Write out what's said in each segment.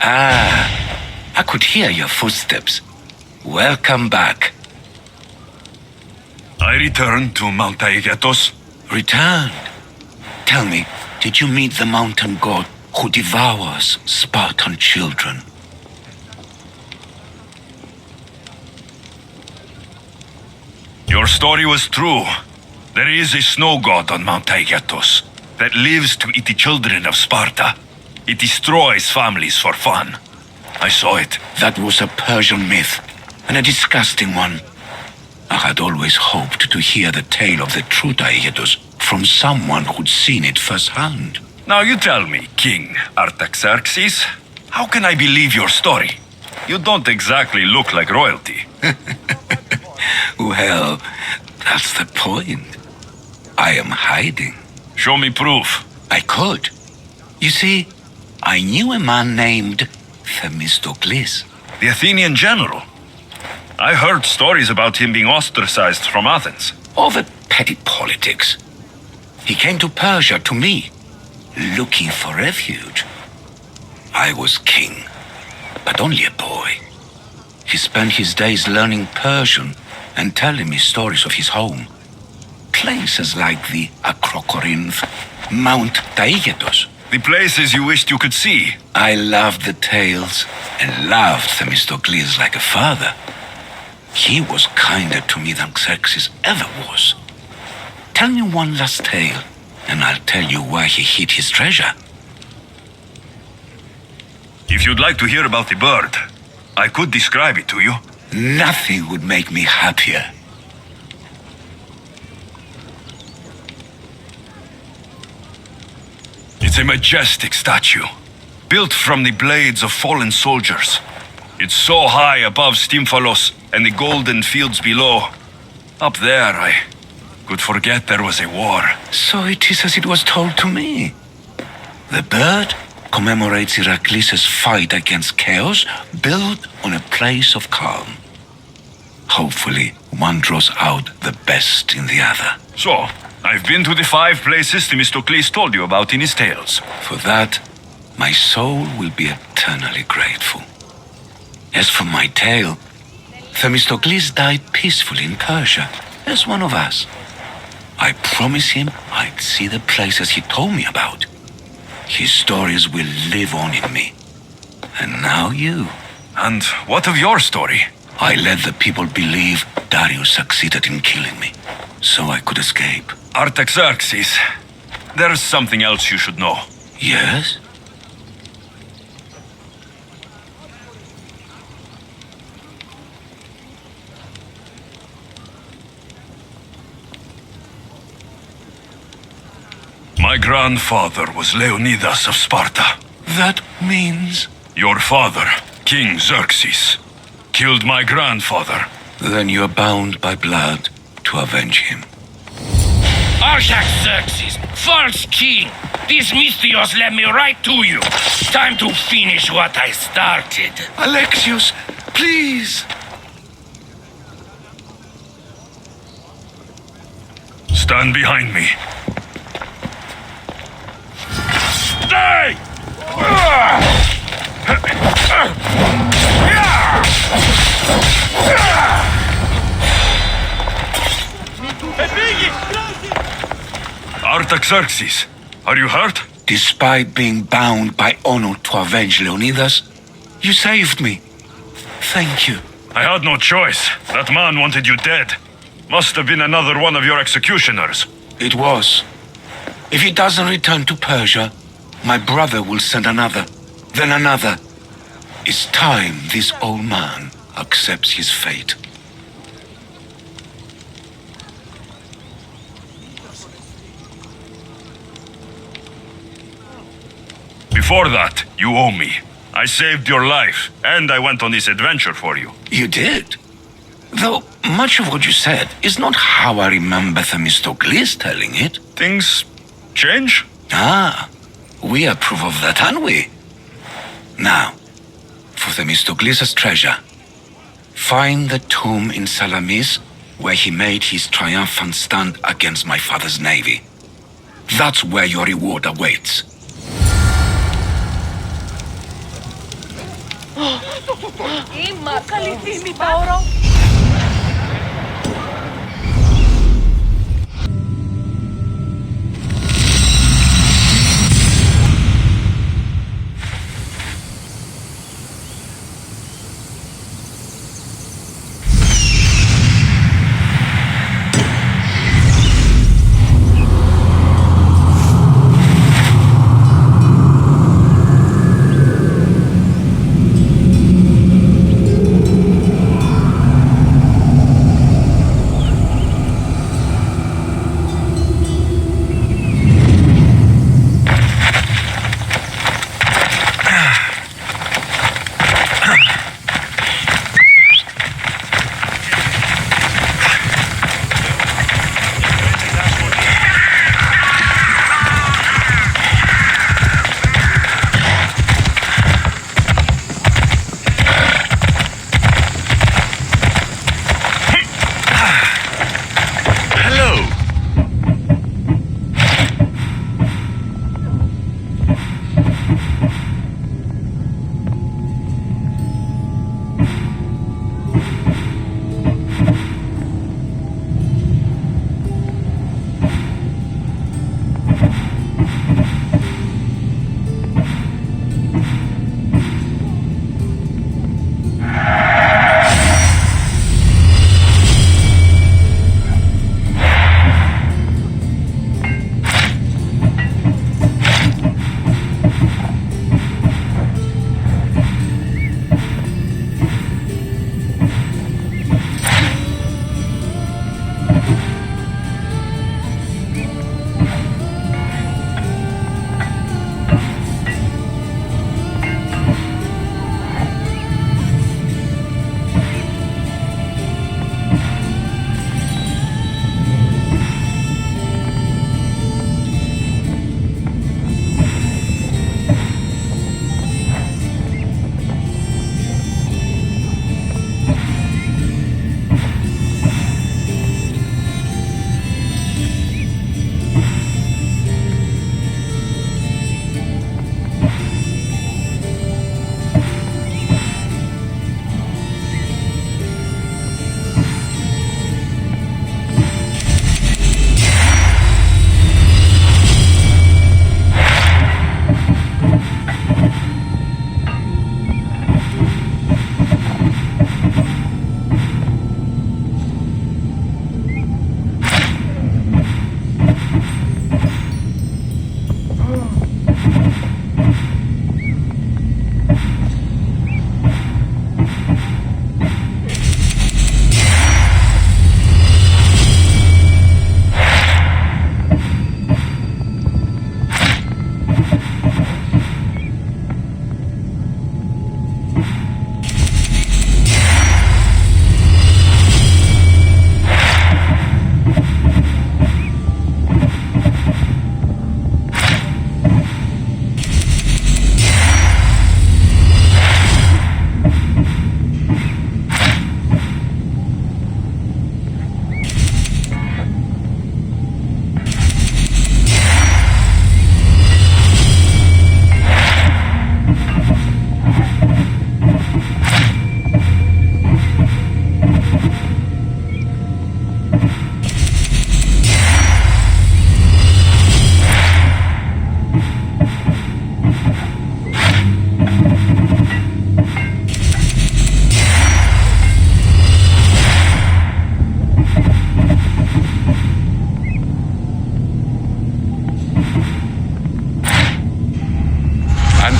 I could hear your footsteps. Welcome back. I returned to Mount Aegeatos. Returned? Tell me, did you meet the mountain god who devours Spartan children? Your story was true. There is a snow god on Mount Aegeatos that lives to eat the children of Sparta. It destroys families for fun. I saw it. That was a Persian myth, and a disgusting one. I had always hoped to hear the tale of the true Aegeatos from someone who'd seen it firsthand. Now you tell me, King Artaxerxes, how can I believe your story? You don't exactly look like royalty. Well, that's the point. I am hiding. Show me proof. I could. You see, I knew a man named Themistocles. The Athenian general. I heard stories about him being ostracized from Athens. Over petty politics. He came to Persia to me, looking for refuge. I was king, but only a boy. He spent his days learning Persian and telling me stories of his home. Places like the Acrocorinth, Mount Aegeatos. The places you wished you could see. I loved the tales and loved Themistocles like a father. He was kinder to me than Xerxes ever was. Tell me one last tale, and I'll tell you where he hid his treasure. If you'd like to hear about the bird, I could describe it to you. Nothing would make me happier. It's a majestic statue, built from the blades of fallen soldiers. It's so high above Stymphalos and the golden fields below. Up there, I could forget there was a war. So it is as it was told to me. The bird commemorates Heracles' fight against chaos, built on a place of calm. Hopefully, one draws out the best in the other. So, I've been to the 5 places Themistocles told you about in his tales. For that, my soul will be eternally grateful. As for my tale, Themistocles died peacefully in Persia, as one of us. I promised him I'd see the places he told me about. His stories will live on in me. And now you. And what of your story? I let the people believe Darius succeeded in killing me, so I could escape. Artaxerxes, there's something else you should know. Yes? My grandfather was Leonidas of Sparta. That means... Your father, King Xerxes, killed my grandfather. Then you're bound by blood to avenge him. Artaxerxes, false king! These Misthios led me right to you. Time to finish what I started. Alexios, please! Stand behind me. Stay! Artaxerxes, are you hurt? Despite being bound by honor to avenge Leonidas, you saved me. Thank you. I had no choice. That man wanted you dead. Must have been another one of your executioners. It was. If he doesn't return to Persia, my brother will send another, then another. It's time this old man accepts his fate. Before that, you owe me. I saved your life, and I went on this adventure for you. You did? Though much of what you said is not how I remember Themistocles telling it. Things change? Ah, we approve of that, aren't we? Now, for Themistocles' treasure, find the tomb in Salamis where he made his triumphant stand against my father's navy. That's where your reward awaits. Ima, kalifimi Tauro.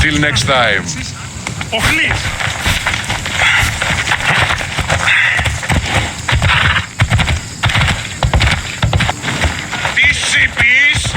Until next time. Ο Cleave! Τι σιπείς!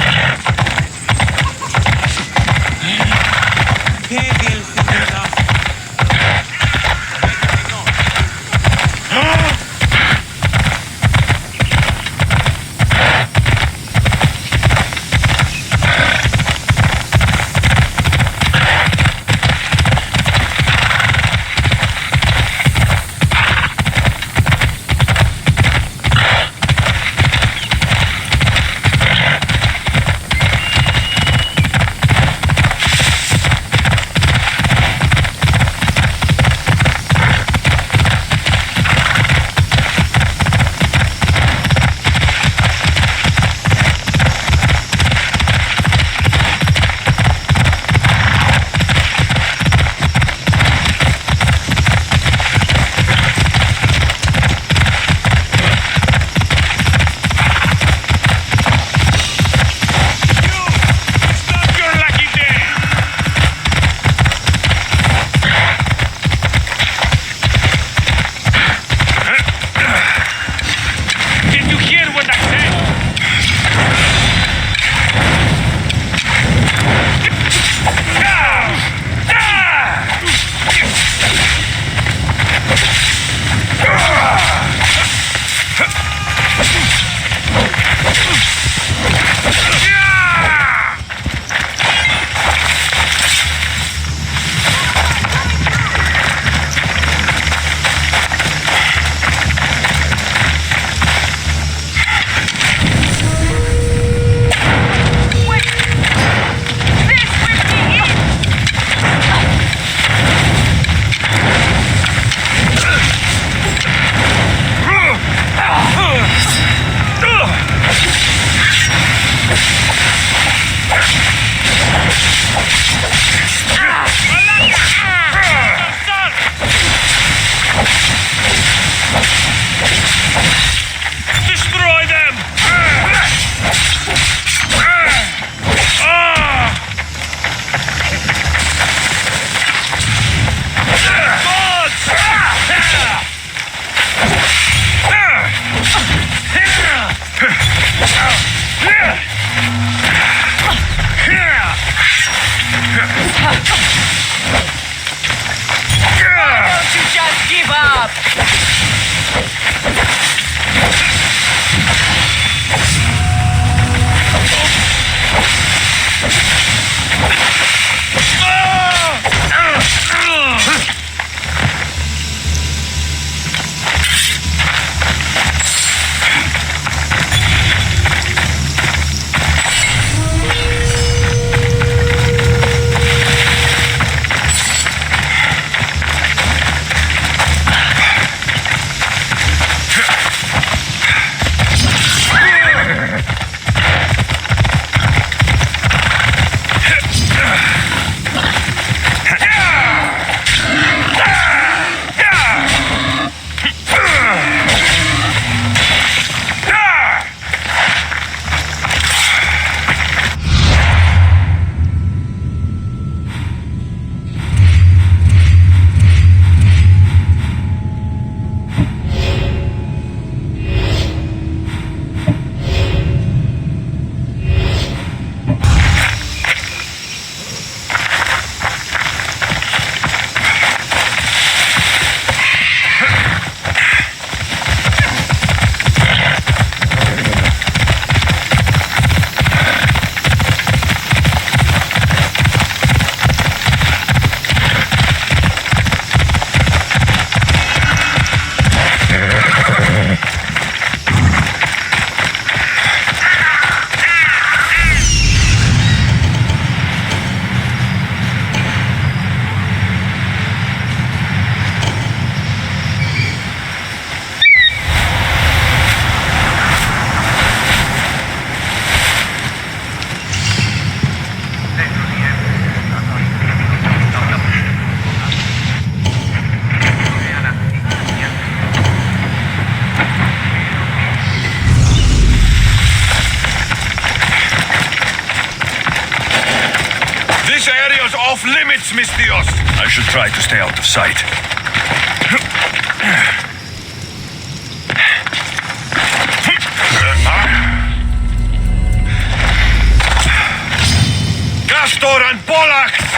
Don't you just give up! Off limits, Misthios! I should try to stay out of sight. Castor and Polak!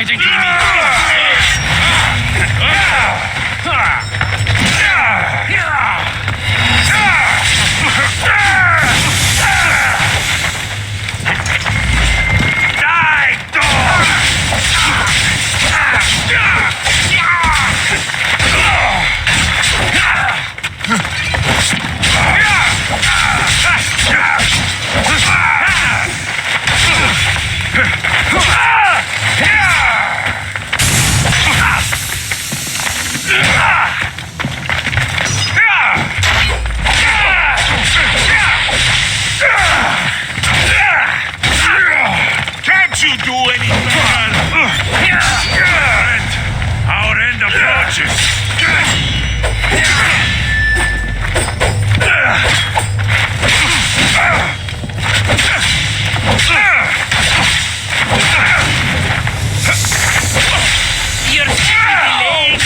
fighting to me. Can't you do anything? Our end approaches. You're delayed.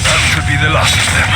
That should be the last of them.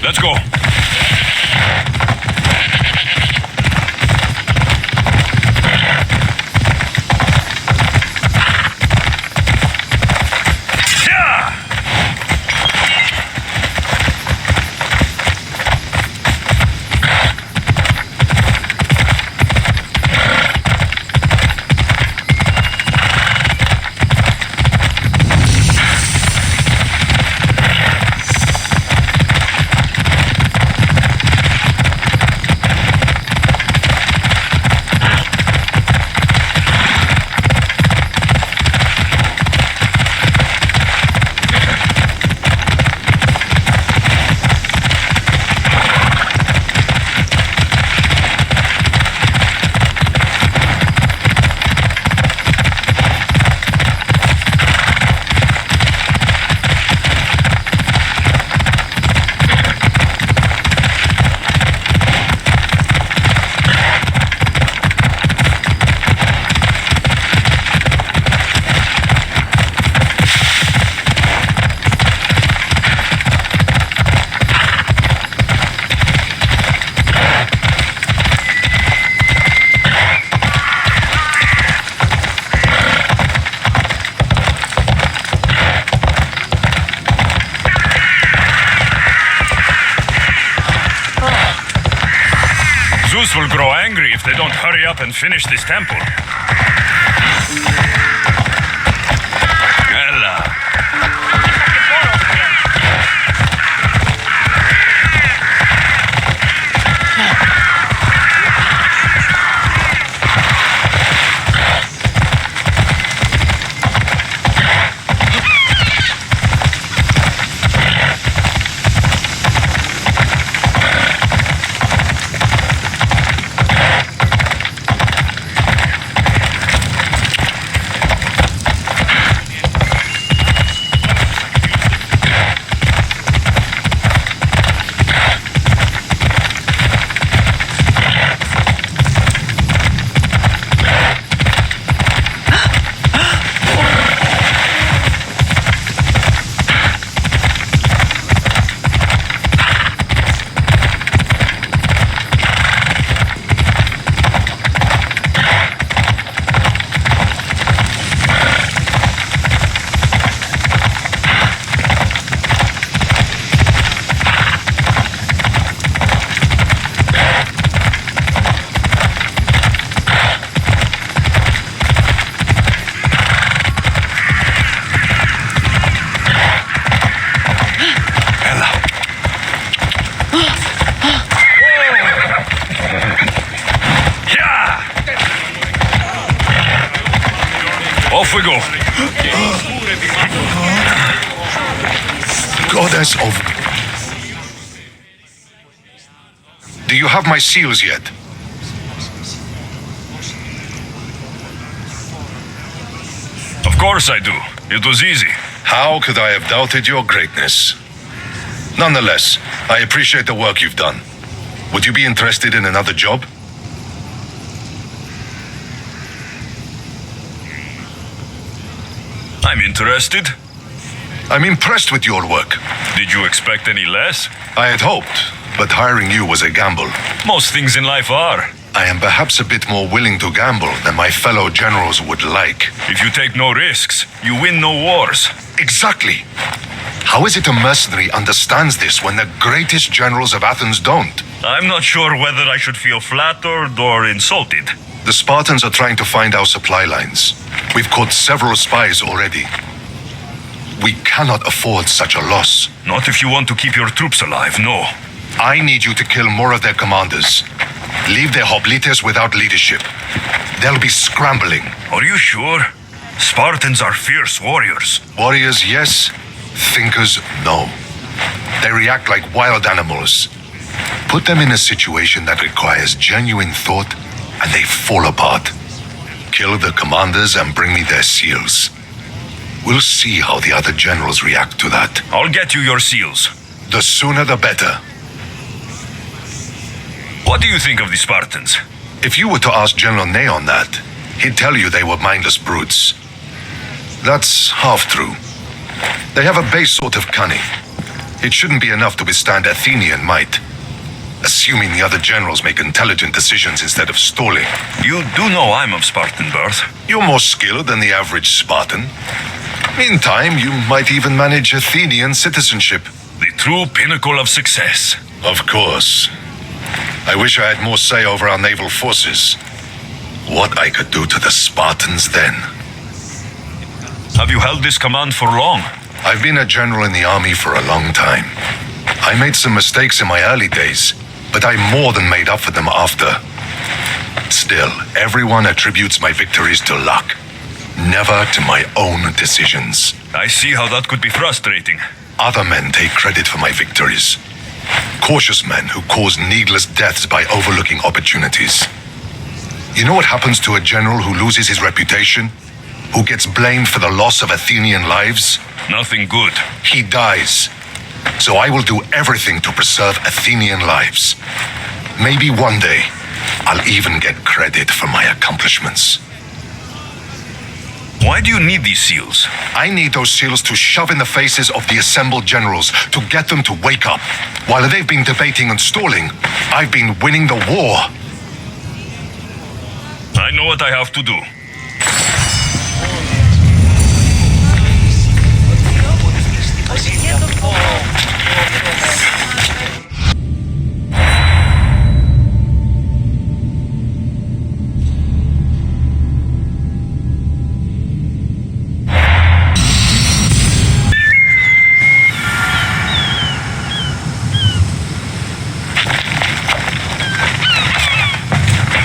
Let's go. Zeus will grow angry if they don't hurry up and finish this temple. Ella. Do you have my seals yet? Of course I do. It was easy. How could I have doubted your greatness? Nonetheless, I appreciate the work you've done. Would you be interested in another job? I'm interested. I'm impressed with your work. Did you expect any less? I had hoped, but hiring you was a gamble. Most things in life are. I am perhaps a bit more willing to gamble than my fellow generals would like. If you take no risks, you win no wars. Exactly. How is it a mercenary understands this when the greatest generals of Athens don't? I'm not sure whether I should feel flattered or insulted. The Spartans are trying to find our supply lines. We've caught several spies already. We cannot afford such a loss. Not if you want to keep your troops alive, no. I need you to kill more of their commanders. Leave their hoplites without leadership. They'll be scrambling. Are you sure? Spartans are fierce warriors. Warriors, yes. Thinkers, no. They react like wild animals. Put them in a situation that requires genuine thought, and they fall apart. Kill the commanders and bring me their seals. We'll see how the other generals react to that. I'll get you your seals. The sooner the better. What do you think of the Spartans? If you were to ask General Neon that, he'd tell you they were mindless brutes. That's half true. They have a base sort of cunning. It shouldn't be enough to withstand Athenian might. Assuming the other generals make intelligent decisions instead of stalling. You do know I'm of Spartan birth. You're more skilled than the average Spartan. In time, you might even manage Athenian citizenship. The true pinnacle of success. Of course. I wish I had more say over our naval forces. What I could do to the Spartans then. Have you held this command for long? I've been a general in the army for a long time. I made some mistakes in my early days, but I more than made up for them after. Still, everyone attributes my victories to luck, never to my own decisions. I see how that could be frustrating. Other men take credit for my victories. Cautious men who cause needless deaths by overlooking opportunities. You know what happens to a general who loses his reputation? Who gets blamed for the loss of Athenian lives? Nothing good. He dies. So I will do everything to preserve Athenian lives. Maybe one day, I'll even get credit for my accomplishments. Why do you need these seals? I need those seals to shove in the faces of the assembled generals, to get them to wake up. While they've been debating and stalling, I've been winning the war. I know what I have to do.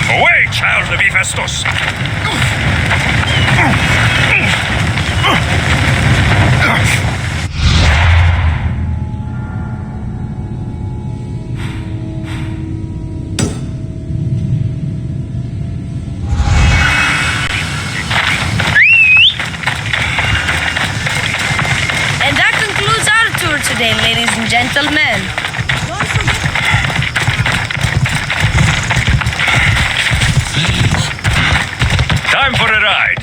Away, child of Hephaestus! And that concludes our tour today, ladies and gentlemen. Time for a ride.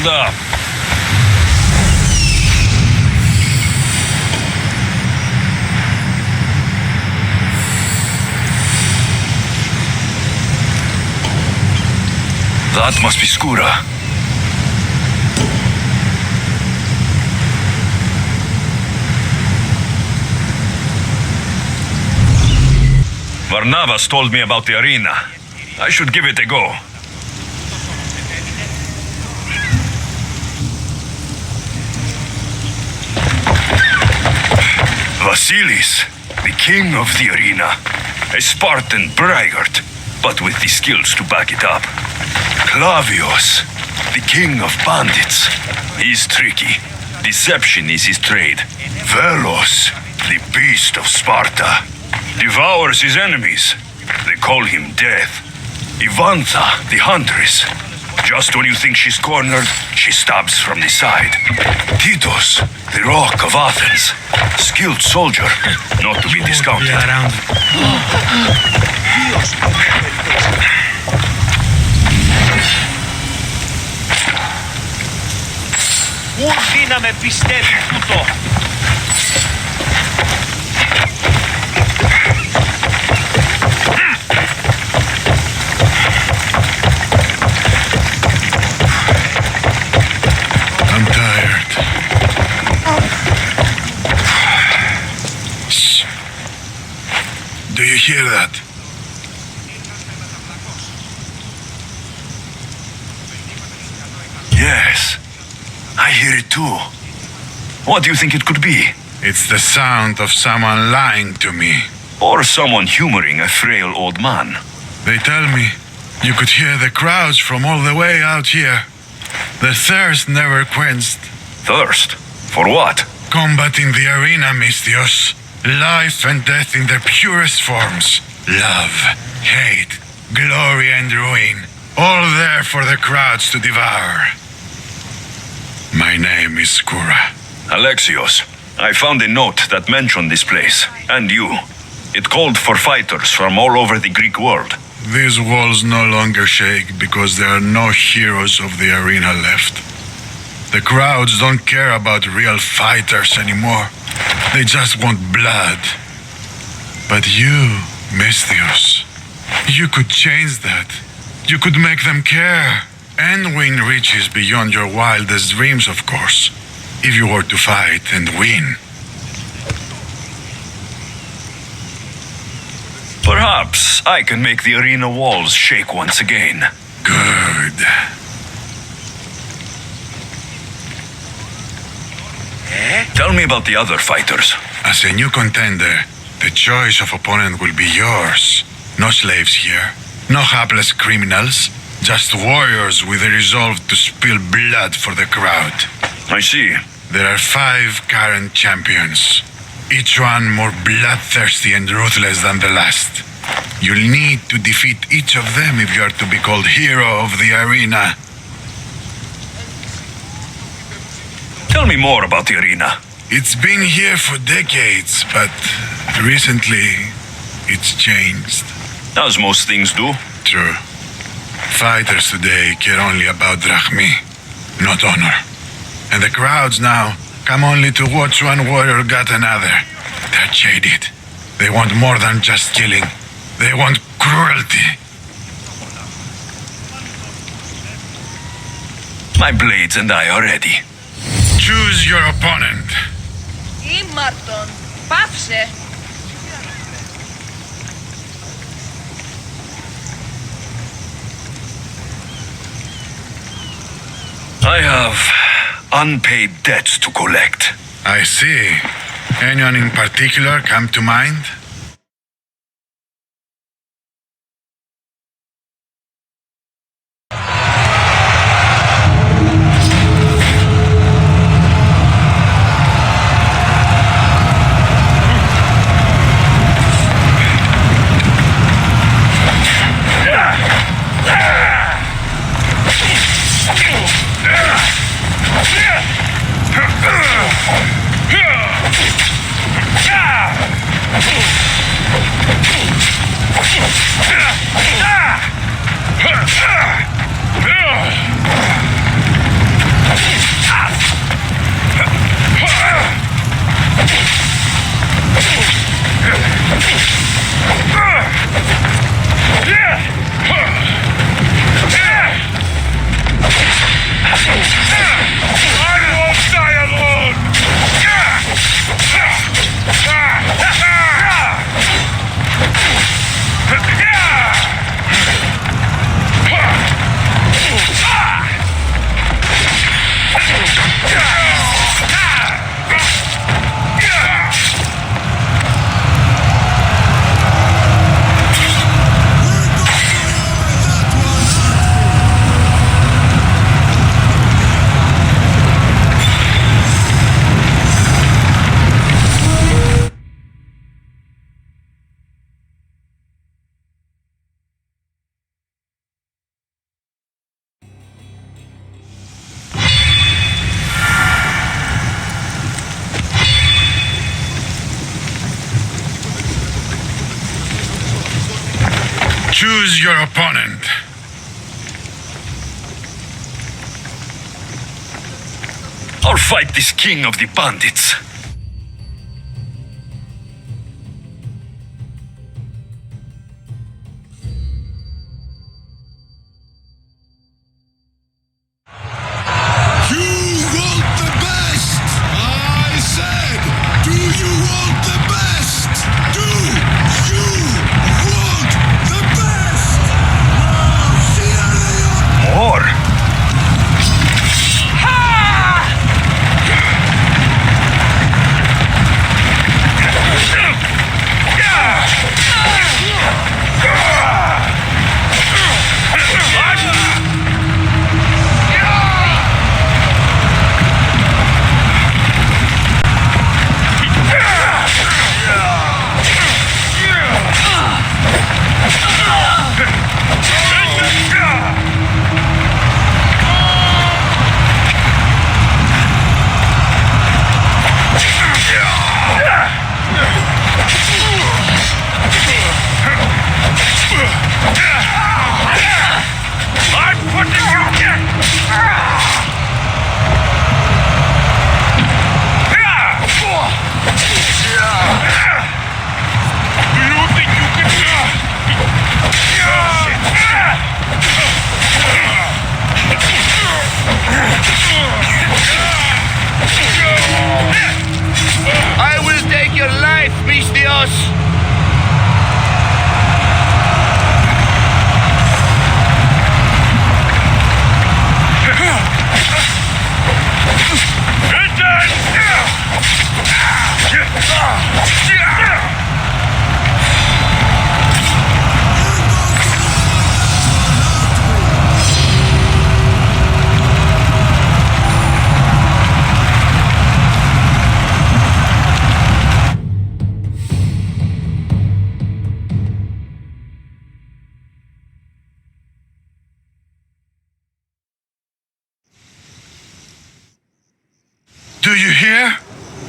Hold up. That must be Skura. Varnavas told me about the arena. I should give it a go. Vasilis, the king of the arena. A Spartan braggart, but with the skills to back it up. Clavios, the king of bandits. He's tricky. Deception is his trade. Velos, the beast of Sparta. Devours his enemies. They call him Death. Ivantha, the huntress. Just when you think she's cornered, she stabs from the side. Titos, the rock of Athens. Skilled soldier, not to be discounted. Ουρδί να με πιστεύει τούτο. I'm tired. Shh. Do you hear that? Yes, I hear it too. What do you think it could be? It's the sound of someone lying to me. Or someone humoring a frail old man. They tell me you could hear the crowds from all the way out here. The thirst never quenched. Thirst? For what? Combat in the arena, Mystios. Life and death in their purest forms. Love, hate, glory and ruin. All there for the crowds to devour. My name is Skura. Alexios, I found a note that mentioned this place, and you. It called for fighters from all over the Greek world. These walls no longer shake because there are no heroes of the arena left. The crowds don't care about real fighters anymore. They just want blood. But you, Mystios, you could change that. You could make them care. And win riches beyond your wildest dreams, of course. If you were to fight and win. Perhaps I can make the arena walls shake once again. Good. Tell me about the other fighters. As a new contender, the choice of opponent will be yours. No slaves here. No hapless criminals. Just warriors with a resolve to spill blood for the crowd. I see. There are 5 current champions. Each one more bloodthirsty and ruthless than the last. You'll need to defeat each of them if you are to be called hero of the arena. Tell me more about the arena. It's been here for decades, but recently it's changed. As most things do. True. Fighters today care only about drachmi, not honor. And the crowds now come only to watch one warrior gut another. They're jaded. They want more than just killing. They want cruelty. My blades and I are ready. Choose your opponent. Ήμαρτον. Πάψε. I have unpaid debts to collect. I see. Anyone in particular come to mind? Yeah! Choose your opponent. I'll fight this king of the bandits. More. I will take your life, Mistios! Do you hear?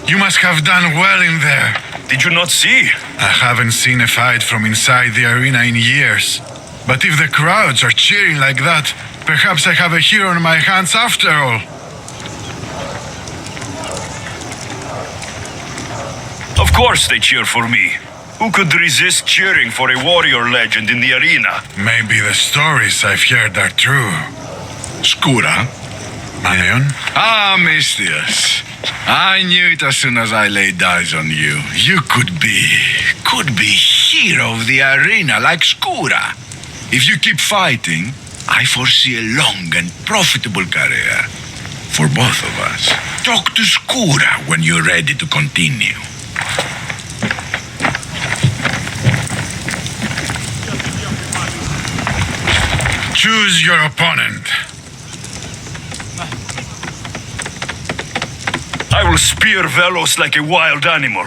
You must have done well in there. Did you not see? I haven't seen a fight from inside the arena in years. But if the crowds are cheering like that, perhaps I have a hero on my hands after all. Of course they cheer for me. Who could resist cheering for a warrior legend in the arena? Maybe the stories I've heard are true. Skura? Maleon? Ah, Mistios. I knew it as soon as I laid eyes on you. You could be hero of the arena like Skura. If you keep fighting, I foresee a long and profitable career for both of us. Talk to Skura when you're ready to continue. Choose your opponent. I will spear Velos like a wild animal.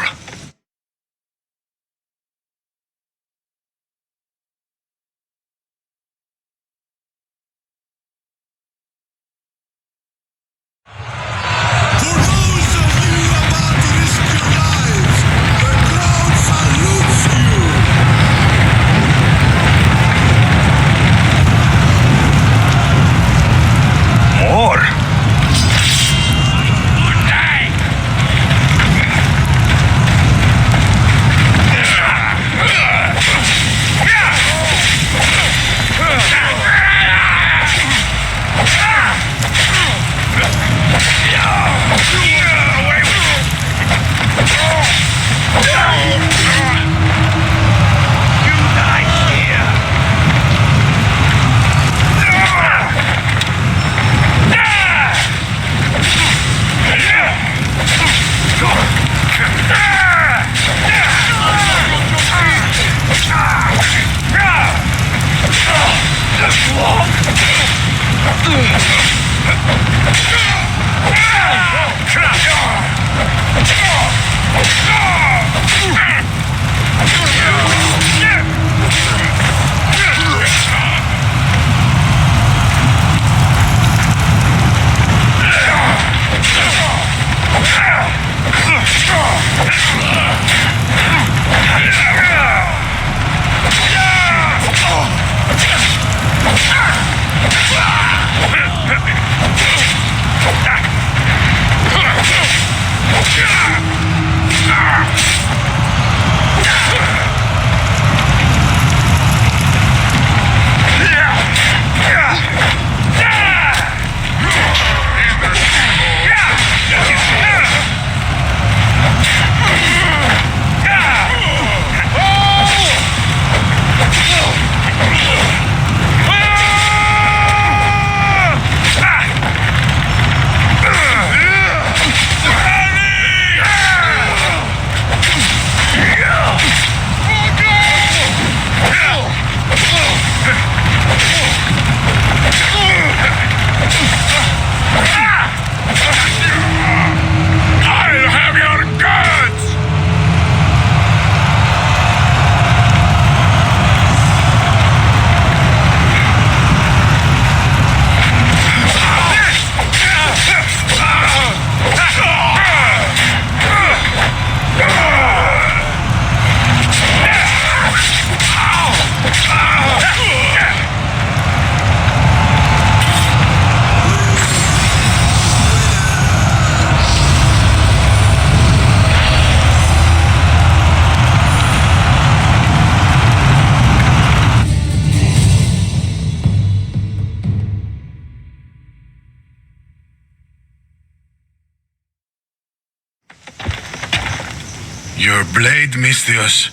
blade, Misthios.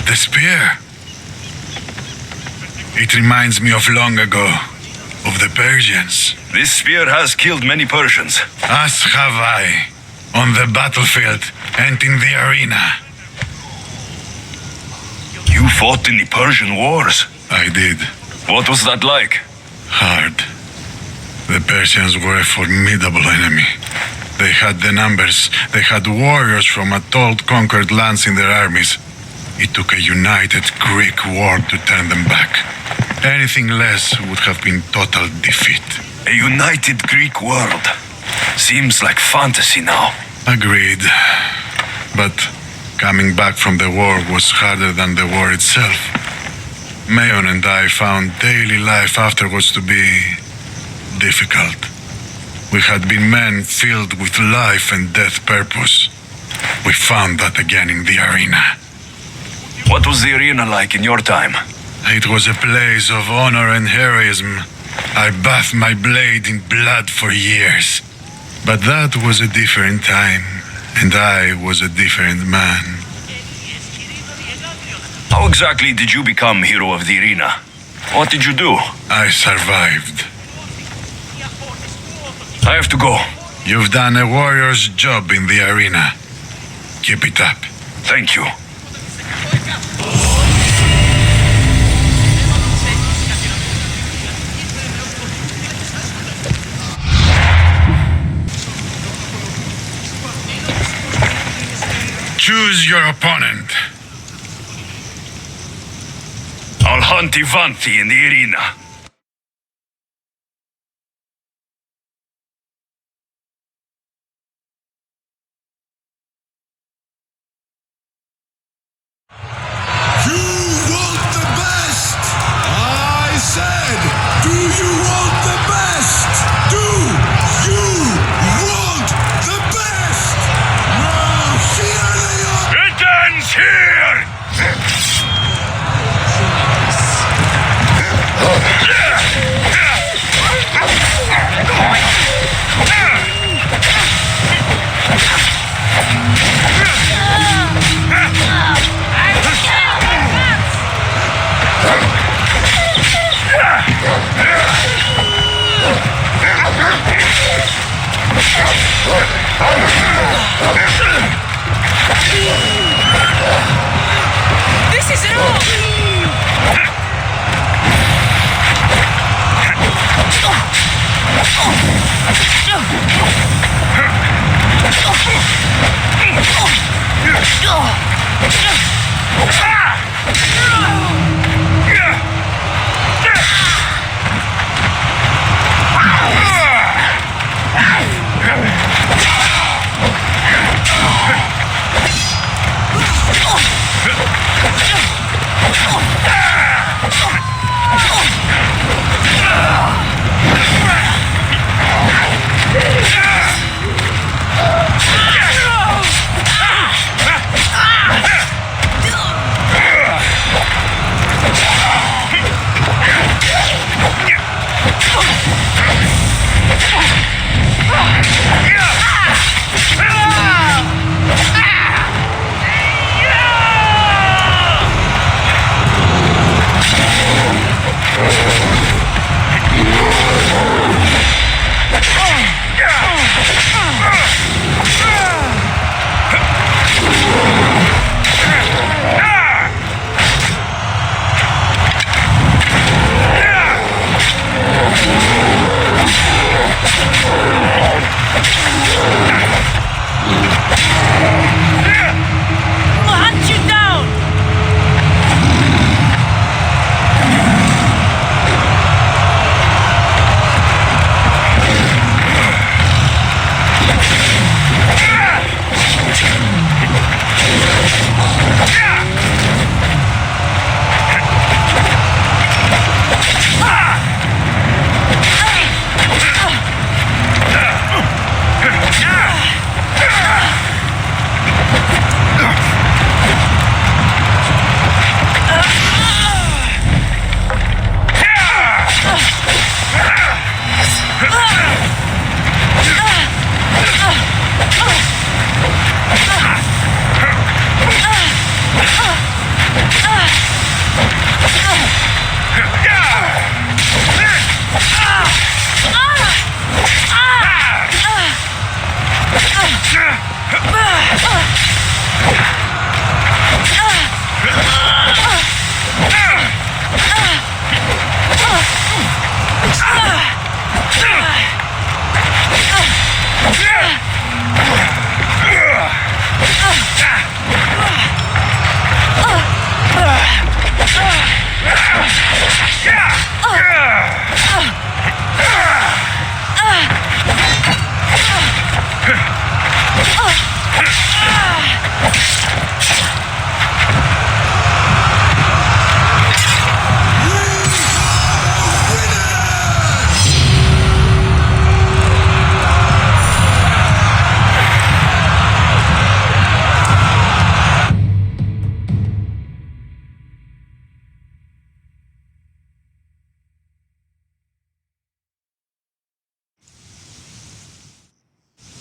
The spear. It reminds me of long ago, of the Persians. This spear has killed many Persians. As have I, on the battlefield and in the arena. You fought in the Persian wars. I did. What was that like? Hard. The Persians were a formidable enemy. They had the numbers. They had warriors from atolled conquered lands in their armies. It took a united Greek war to turn them back. Anything less would have been total defeat. A united Greek world. Seems like fantasy now. Agreed. But coming back from the war was harder than the war itself. Mayon and I found daily life afterwards to be difficult. We had been men filled with life and death purpose. We found that again in the arena. What was the arena like in your time? It was a place of honor and heroism. I bathed my blade in blood for years. But that was a different time, and I was a different man. How exactly did you become hero of the arena? What did you do? I survived. I have to go. You've done a warrior's job in the arena. Keep it up. Thank you. Choose your opponent. I'll hunt Ivanti in the arena. You want the best! I said, do you want the best? Do you want the best? Now here they are! It ends here! This is it all!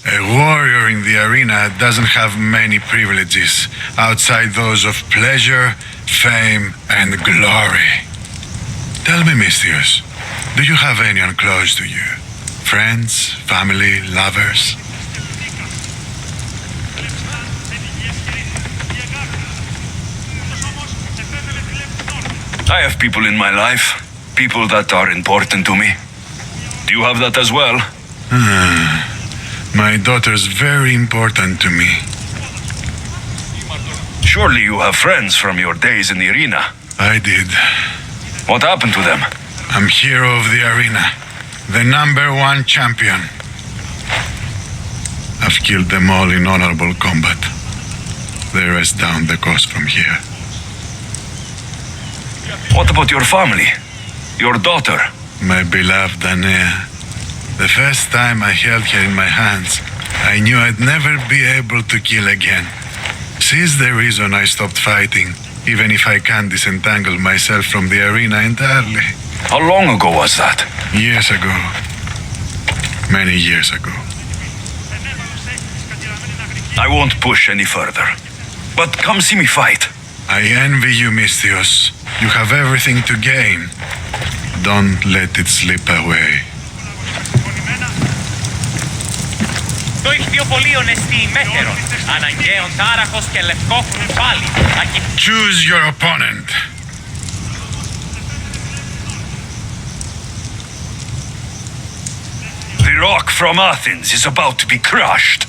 A warrior in the arena doesn't have many privileges outside those of pleasure, fame, and glory. Tell me, Misthios, do you have anyone close to you? Friends, family, lovers? I have people in my life. People that are important to me. Do you have that as well? My daughter's very important to me. Surely you have friends from your days in the arena. I did. What happened to them? I'm hero of the arena. The #1 champion. I've killed them all in honorable combat. The rest down the coast from here. What about your family? Your daughter? My beloved Anea. The first time I held her in my hands, I knew I'd never be able to kill again. She's the reason I stopped fighting, even if I can't disentangle myself from the arena entirely. How long ago was that? Years ago. Many years ago. I won't push any further. But come see me fight. I envy you, Misthios. You have everything to gain. Don't let it slip away. Το ηχθιοπολίον εστί μέθερον, αναγκαίον τάραχος και λευκό κουφάλι. Choose your opponent. The rock from Athens is about to be crushed.